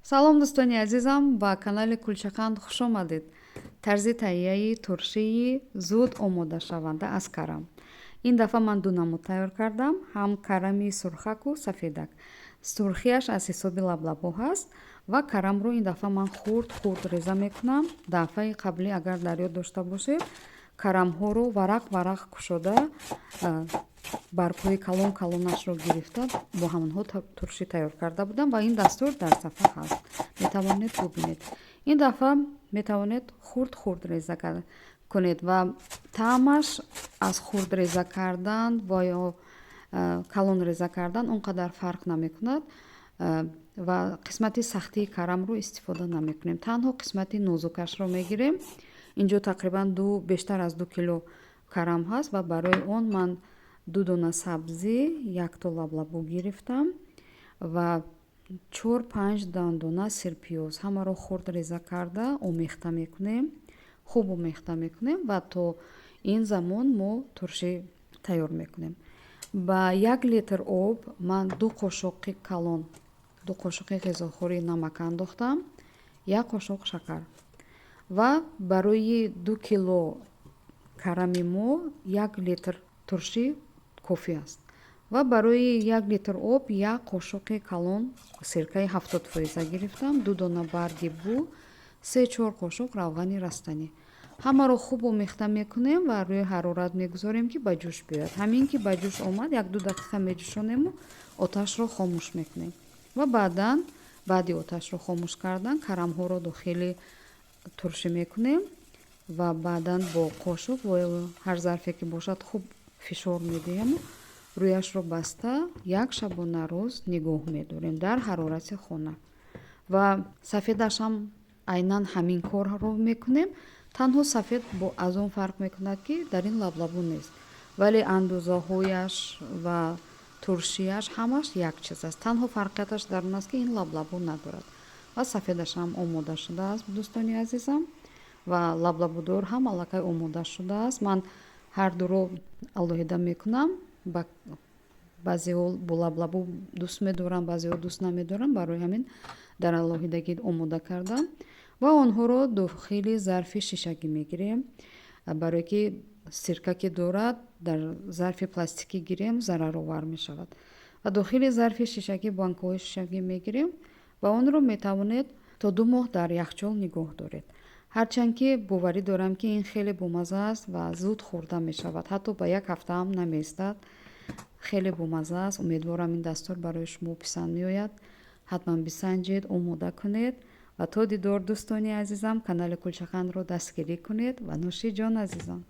салом дӯстони азизам, ба канали Кулчақанд хуш омадед. Тарзи таҳияи туршии зуд омодашаванда аз карам. Ин дафъа ман ду намуд тайёр кардам, ҳам карами сурхаку сафедак. Сурхиаш аз ҳисоби лаблабо ҳаст ва карамро ин дафъа ман хурд реза мекунам. Дафъаи қаблӣ агар дар ёд дошта бошед, карамҳоро варақ кушода баргҳои калонашро гирифта бо ҳамонҳо туршӣ тайёр карда будам ва ин дастур дар сафҳа ҳаст, метавонед бубинед. Ин дафъа метавонед хурд реза кунед ва таъмаш аз хурд реза кардан ва ё калон реза кардан он қадар фарқ намекунад ва қисмати сахтии карамро истифода намекунем. Танҳо қисмати нозукашро мегирем. Инҷо тақрибан бештар аз 2 кило карам ҳаст ва барои он ман 2 дона сабзӣ, 1 то лаблабу гирифтам ва 4-5 дона сирпиёз. Ҳамаро хурд реза карда омехта мекунем, хуб омехта мекунем ва то ин замон мо туршӣ тайёр мекунем. Ба 1 литр об ман 2 қошуқи калон, 2 қошуқи ғизохӯрии намак андохтам, 1 қошуқ шакар ва барои 2 кило карами мо 1 литр туршӣ кофӣ аст ва барои 1 литр об 1 қошуқи калон сиркаи 70% гирифтам, 2 дона барги бу, 3-4 қошуқ равғани растанӣ. Ҳамаро хуб омехта мекунем ва рӯи ҳарорат мегузорем ки ба ҷӯш биёяд. Ҳамин ки ба ҷӯш омад 1-2 дақиқа меҷӯшонему оташро хомӯш мекунем ва баъди оташро хомӯш кардан карамҳоро дохили туршӣ мекунем ва баъдан бо қошуқ ва ҳар зарфе ки бошад хуб фишор медиҳем. Рӯяшро баста 1 шабона рӯз нигоҳ медорем дар ҳарорати хона ва сафедаш ҳам айнан ҳамин корро мекунем. Танҳо сафед аз он фарқ мекунад ки дар ин лаблабу нест, вале андозаҳояш ва туршияш ҳамаш як чиз аст. Танҳо фарқияташ дар он аст ки ин лаблабу надорад ва сафедаш ҳам омода шудааст дӯстони азизам ва лаблабудор ҳам аллакай омода шудааст. Ман ҳардуро алоҳида мекунам. Баъзеҳо бо лаблабу дӯст медорам, баъзеҳо дӯст намедорам. Барои ҳамин дар алоҳидагӣ омода кардам ва онҳоро дохили зарфи шишагӣ мегирем. Барое ки сирка ки дорад, дар зарфи пластикӣ гирем зараровар мешавад ва дохили зарфи шишагӣ, банкаҳои шишагӣ мегирем ва онро метавонед то 2 моҳ дар яхчол нигоҳ доред. Ҳарчанд ки боварӣ дорам ки ин хеле бомаза аст ва зуд хӯрда мешавад, ҳатто ба 1 ҳафта ҳам намеистад. Хеле бомаза аст. Умедворам ин дастур барои шумо писанд меояд. ҳатман бисанҷед, омода кунед ва то дидор дӯстони азизам, канали Кулчақандро дастгирӣ кунед ва нӯши ҷон азизам.